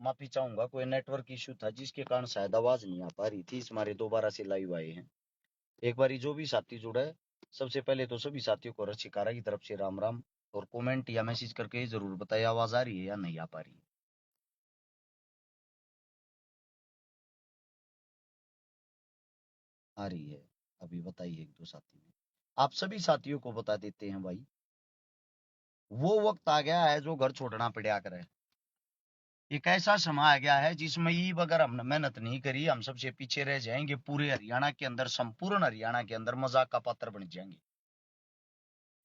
माफी चाहूंगा, कोई नेटवर्क इशू था जिसके कारण शायद आवाज नहीं आ पा रही थी, इस मारे दोबारा से लाइव आए हैं। एक बारी जो भी साथी जुड़ा है, सबसे पहले तो सभी साथियों को रशिकारा की तरफ से राम राम, और कमेंट या मैसेज करके जरूर बताइए आवाज आ रही है या नहीं आ पा रही है। आ रही है, अभी बताइए एक दो साथी ने। आप सभी साथियों को बता देते हैं भाई, वो वक्त आ गया है जो घर छोड़ना पड़ा करे। एक ऐसा समय आ गया है जिसमें ये अगर हमने मेहनत नहीं करी, हम सबसे पीछे रह जाएंगे। पूरे हरियाणा के अंदर, संपूर्ण हरियाणा के अंदर मजाक का पात्र बन जाएंगे।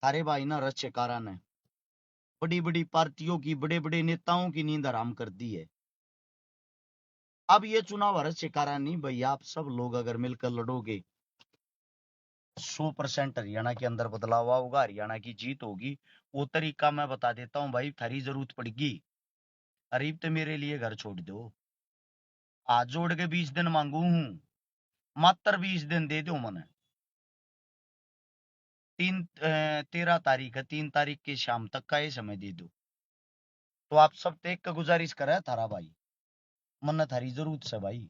अरे भाई ना रचकारा ने बड़ी बड़ी पार्टियों की, बड़े बड़े नेताओं की नींद हराम कर दी है। अब ये चुनाव रचकारा नहीं भैया, आप सब लोग अगर मिलकर लड़ोगे, 100% हरियाणा के अंदर बदलाव होगा, हरियाणा की जीत होगी। वो तरीका मैं बता देता हूँ भाई, थारी जरूरत पड़ेगी। अरीब तो मेरे लिए घर छोड़ दो, आज जोड़ के 20 दिन मांगू हूं, मात्र 20 दिन दे दो मने। 13 तारीख है, 3 तारीख की शाम तक का ये समय दे दो। तो आप सब देख के गुजारिश करे थारा भाई, मन थारी जरूरत से भाई।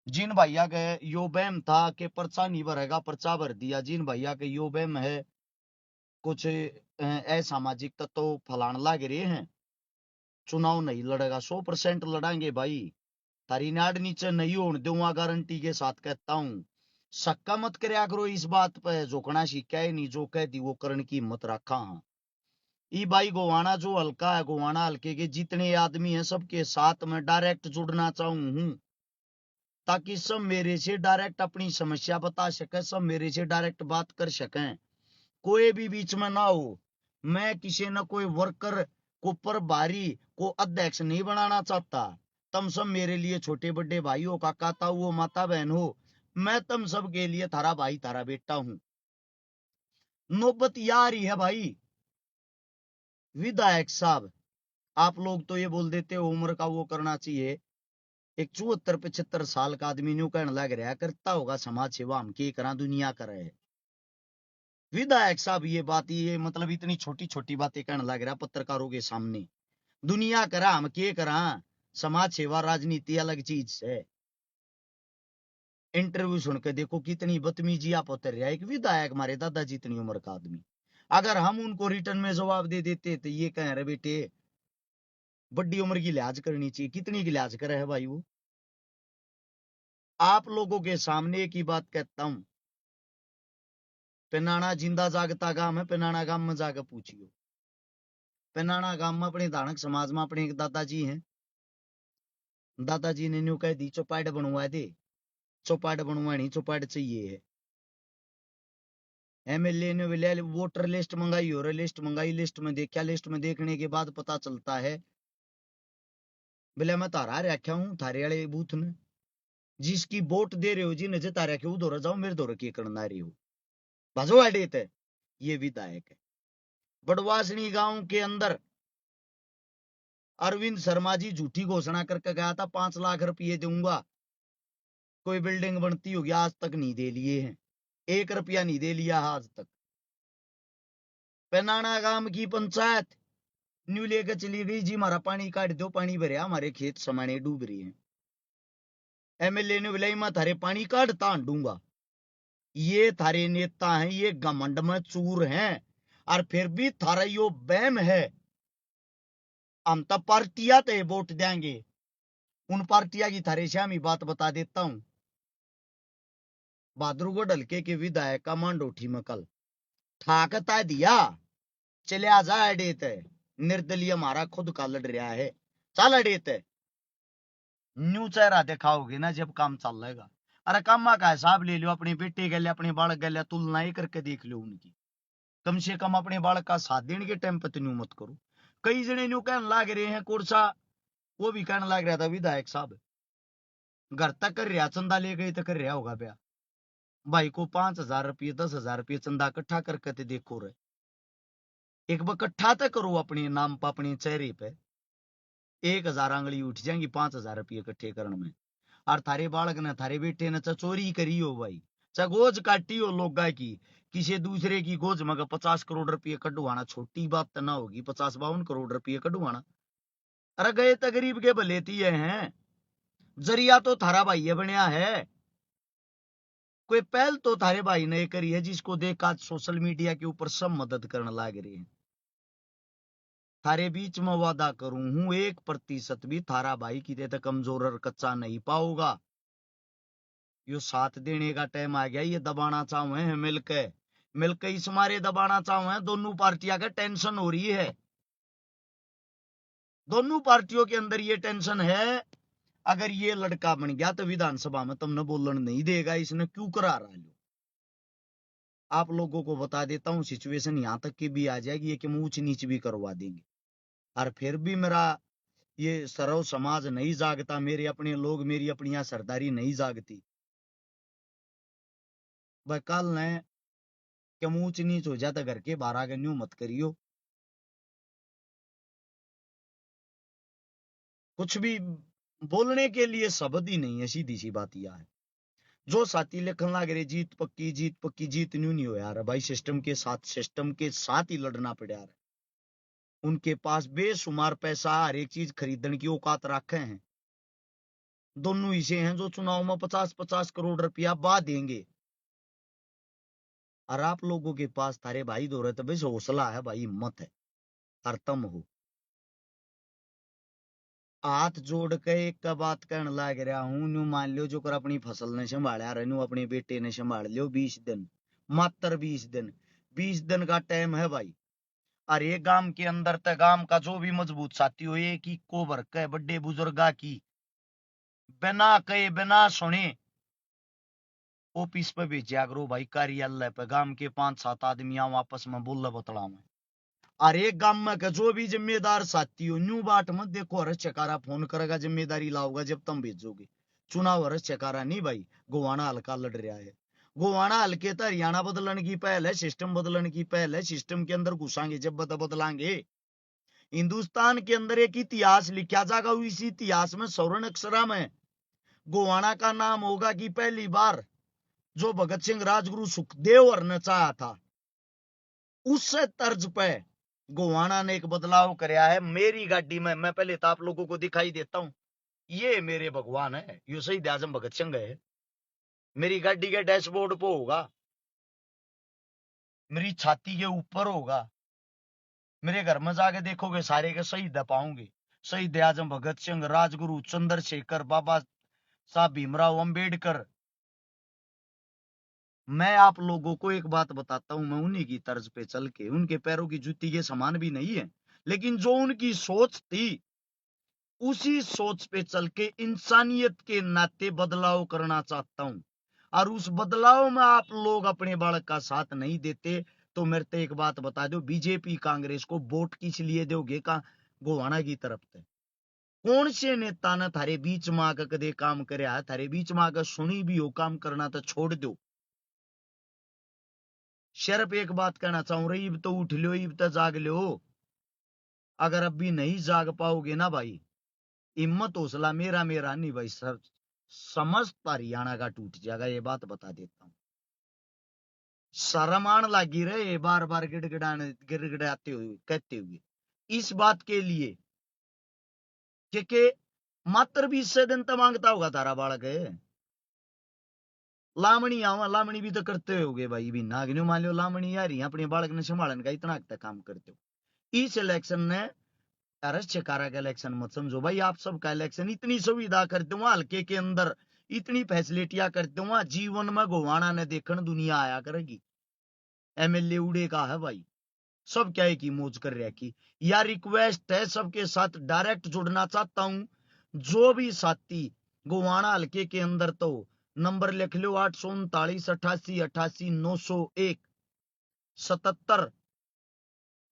जिन भैया के यो बैम था कि पर्चा नहीं भरेगा, पर्चा भर दिया। जिन भैया के यो बैम है कुछ असामाजिक तत्व फलान लाग रहे हैं, चुनाव नहीं लड़ेगा, 100% लड़ाएंगे भाई। तारी नाड़ नीचे नहीं होने दूंगा, गारंटी के साथ कहता हूं। सक्का मत करया करो इस बात पे, जोकना सीखा है नहीं, जो कह दी वो करण की हिम्मत रखा। हाँ ई भाई गोवाना जो हल्का है, गोवाना हल्के के जितने आदमी हैं सबके साथ में डायरेक्ट जुड़ना चाहूं हूं, ताकि सब मेरे से डायरेक्ट अपनी समस्या बता सके, सब मेरे से डायरेक्ट बात कर सकें, कोई भी बीच में ना हो। मैं किसी न कोई वर्कर को प्रभारी को अध्यक्ष नहीं बनाना चाहता। तुम सब मेरे लिए छोटे बड़े भाई हो, काका ताऊ हो, माता बहन हो। मैं तुम सब के लिए थारा भाई थारा बेटा हूं। नौबत यार ही है भाई विधायक साहब, आप लोग तो ये बोल देते हो उम्र का वो करना चाहिए। एक 74-75 साल का आदमी न्यू कहने लग रहा करता होगा समाज सेवा, हम के करा दुनिया करे। विधायक साहब ये बात, ये मतलब इतनी छोटी छोटी बातें कहने लग रहा पत्रकारों के सामने, दुनिया करा हम के करा। समाज सेवा राजनीति अलग चीज है। इंटरव्यू सुनकर देखो कितनी बदतमीजी आप उतर रहा है। एक विधायक हमारे दादाजी इतनी उम्र का आदमी, अगर हम उनको रिटर्न में जवाब दे देते तो ये कह रहे बेटे बड़ी उम्र की लिहाज करनी चाहिए। कितनी की लिहाज करे है भाई वो। आप लोगों के सामने एक ही बात कहता हूं, पेनाना जिंदा जागता गांव है, पेनाना गांव में जाकर पूछियो। पेनाना गांव में अपने धानक समाज में अपने एक दादाजी हैं, दादाजी ने न्यू कह दी चौपाट बनवा दे, चौपाट बनवानी, चौपाट चाहिए है। एमएलए ने बोले वोटर लिस्ट मंगाई, और लिस्ट मंगाई, लिस्ट में देखा, लिस्ट में देखने के बाद पता चलता है बोले मैं तारा रखा हूं थारे वाले बूथ में, जिसकी वोट दे रहे हो जी नजर तारा के उधर जाओ, मेरे दौर के करना रही हो भाजो अडेत है। ये विधायक है। बड़वासनी गांव के अंदर अरविंद शर्मा जी झूठी घोषणा करके गया था 5 लाख रुपये दूंगा, कोई बिल्डिंग बनती होगी, आज तक नहीं दे लिए हैं, 1 रुपया नहीं दे लिया आज तक। पेनाना गांव की पंचायत न्यू लेकर चली गई जी, हमारा पानी काट दो, पानी भरिया, हमारे खेत समाने डूब रही हैं। एमएलए ने बोला मैं थारे पानी काटता हूंगा। ये थारे नेता हैं, ये घमंड में चूर हैं, और फिर भी थारा यो बैम है हम तो पार्टियां ते वोट देंगे। उन पार्टियां की थारे से ही बात बता देता हूं। बहादुरगढ़ हल्के के विधायक का मांडोठी में कल ठाकता दिया, चले आ जा अडेत है, निर्दलीय हमारा खुद का लड़ रहा है, चल अडेत है। न्यू चेहरा दिखाओगे ना जब काम चल रहेगा। अरे कामा का हिसाब ले लो, अपने बेटे के लिए, अपने बालक के लिए तुलना ही करके देख लो उनकी। कम से कम अपने बालक का साथ देने के टाइम पर तो न्यू मत करो। कई जने न्यू कहने लाग रहे हैं कोर्सा, वो भी कहने लग रहा था विधायक साहब घर तक कर रहा, चंदा ले गए तो कर रहा होगा ब्याह। भाई को 5,000 रुपये 10,000 रुपये चंदा इकट्ठा करके तो देखो रे, एक बार इकट्ठा तो करो अपने नाम पर, अपने चेहरे पे 1,000 आंगली उठ जाएंगी 5,000 रुपये इकट्ठे करने में। और थारे बालक ने, थारे बेटे ने चोरी करी हो भाई, गोज काटी हो लोगा की, किसी दूसरे की गोज में 50 करोड़ रुपये कटवाना छोटी बात तो ना होगी, 50-52 करोड़ रुपये कटवाना। अरे गए तो गरीब के भले तिये हैं, जरिया तो थारा भाई बनया है। कोई पहल तो थारे भाई ने करी है जिसको देख आज सोशल मीडिया के ऊपर सब मदद करने लग रहे हैं। थारे बीच में वादा करूं हूं 1% भी थारा भाई किते तक कमजोर और कच्चा नहीं पाओगा। यो साथ देने का टाइम आ गया, ये दबाना चाहूं है मिलके मिलके इस मारे दबाना चाहूं है। दोनों पार्टियां का टेंशन हो रही है, दोनों पार्टियों के अंदर ये टेंशन है। अगर ये लड़का बन गया तो विधानसभा में तुमने बोलने नहीं देगा, इसने क्यों करा रहा लो। आप लोगों को बता देता हूं सिचुएशन यहां तक की भी आ जाएगी कि हम ऊंच नीच भी करवा देंगे। और फिर भी मेरा ये सर्व समाज नहीं जागता, मेरे अपने लोग, मेरी अपनी सरदारी नहीं जागती। वह कल ने कि ऊंच नीच हो जाता घर के बाहर आगे न्यू मत करियो। कुछ भी बोलने के लिए शब्द ही नहीं है, सीधी सी बात यह है। जो साथी लिखन लग रहे जीत पक्की जीत पक्की, जीत न्यू नहीं हो यार भाई। सिस्टम के साथ ही लड़ना पड़ा यार। उनके पास बेशुमार पैसा, हर एक चीज खरीदने की औकात रखे हैं। दोनों ही से हैं जो चुनाव में 50-50 करोड़ रुपया बा देंगे। और आप लोगों के पास थारे भाई दो रहे तो बस हौसला है भाई, हिम्मत है, और तम हो। हाथ जोड़ के एक का बात कहने लग रहा हूं, न्यू मान लियो जो कर अपनी फसल ने संभाला रहे, न्यू अपने बेटे ने संभाल लियो 20 दिन, मात्र 20 दिन। 20 दिन का टाइम है भाई। और ये गांव के अंदर तक गांव का जो भी मजबूत साथी हो, एक ही को भर के बड़े बुजुर्गा की बिना कहे बिना सुने ऑफिस पे भेजा करो भाई, कार्यालय पे। गांव के 5-7 आदमी आओ आपस में बोल बतलाओ। और एक गांव में का जो भी जिम्मेदार साथी हो, न्यू बाट मत देखो हरस चकारा फोन करेगा जिम्मेदारी लाओगा जब तुम भेजोगे। चुनाव हरस चकारा नहीं भाई, गोवाना हल्का लड़ रहा है। गोवाना हल्के तो हरियाणा बदलने की पहल है, सिस्टम बदलने की पहल है। सिस्टम के अंदर घुसांगे जब बदलांगे। हिंदुस्तान के अंदर एक इतिहास लिखा जाएगा, इसी इतिहास में स्वर्ण अक्षरा में गोवाना का नाम होगा कि पहली बार जो भगत सिंह राजगुरु सुखदेव और ने चाहा था, उस तर्ज पे गोवाना ने एक बदलाव कराया है। मेरी गाड़ी में, मैं पहले तो आप लोगों को दिखाई देता हूं, ये मेरे भगवान है, ये शहीद आजम भगत सिंह है। मेरी गाड़ी के डैशबोर्ड पे होगा, मेरी छाती के ऊपर होगा। मेरे घर में जाके देखोगे सारे के शहीद पाओगे। शहीद आजम भगत सिंह, राजगुरु, चंद्रशेखर, बाबा साहब भीमराव अंबेडकर। मैं आप लोगों को एक बात बताता हूं, मैं उन्हीं की तर्ज पे चल के, उनके पैरों की जूती के समान भी नहीं है, लेकिन जो उनकी सोच थी उसी सोच पे चल के इंसानियत के नाते बदलाव करना चाहता हूं। और उस बदलाव में आप लोग अपने बालक का साथ नहीं देते तो मेरे को एक बात बता दो, बीजेपी कांग्रेस को वोट किस लिए दोगे का गोवाना की तरफ से? कौन से नेता ने थारे बीच में आकर कदे काम करया है? थारे बीच में आकर सुनी भी हो काम करना तो छोड़ दो। सिर्फ एक बात कहना चाहूं रही, इब तो उठ लो, इब तो जाग लो। अगर अब भी नहीं जाग पाओगे ना भाई, हिम्मत हौसला मेरा मेरा नहीं भाई सर, समस्त हरियाणा का टूट जाएगा, ये बात बता देता हूं। शर्म आने लगी रहे बार बार गिड़गिड़ाते हुए कहते हुए इस बात के लिए कि मात्र 20 दिन तो मांगता होगा तारा बालक है। लामणी आवा, लामणी भी तो करते होगे भाई, भी नागन्यू मान लो लामणी आ रही अपने बालक ने संभालन का इतना तक काम करते हो। इस इलेक्शन ने अरस चकारा का इलेक्शन मत समझो भाई, आप सबका इलेक्शन। इतनी सुविधा कर दूंगा हल्के के अंदर, इतनी फैसिलिटियां कर दूंगा, जीवन में गोवाना ने देखन दुनिया आया करेगी। एमएलए उड़े का है भाई, सब क्या है की मौज कर रहा की। या रिक्वेस्ट है सबके साथ डायरेक्ट जुड़ना चाहता हूं। जो भी साथी गोवाना हल्के के अंदर, तो नंबर लिख लो 839 88 88 901 77,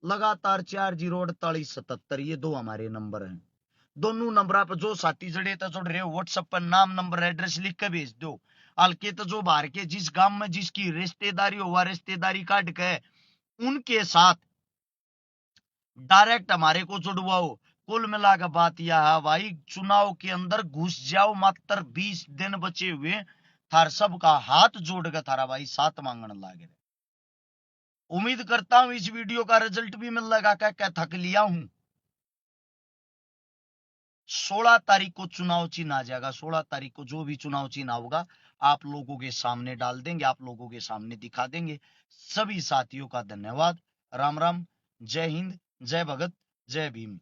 लगातार 404877, ये दो हमारे नंबर हैं। दोनों नंबर पर जो साथी जड़े तो जुड़ रहे हो, व्हाट्सएप पर नाम नंबर एड्रेस लिख के भेज दो। हल्के तो जो बाहर के जिस गांव में जिसकी रिश्तेदारी हो, वह रिश्तेदारी काट के उनके साथ डायरेक्ट हमारे को जुड़वाओ। कुल मिलाकर बात यह है भाई, चुनाव के अंदर घुस जाओ, मात्र 20 दिन बचे हुए, थार सब का हाथ जोड़ के थारा भाई साथ मांगने लागे। उम्मीद करता हूं इस वीडियो का रिजल्ट भी मिल लगा, क्या थक लिया हूं। 16 तारीख को चुनाव चिन्ह आ जाएगा। 16 तारीख को जो भी चुनाव चिन्ह होगा आप लोगों के सामने डाल देंगे, आप लोगों के सामने दिखा देंगे। सभी साथियों का धन्यवाद। राम राम, जय हिंद, जय भगत, जय भीम।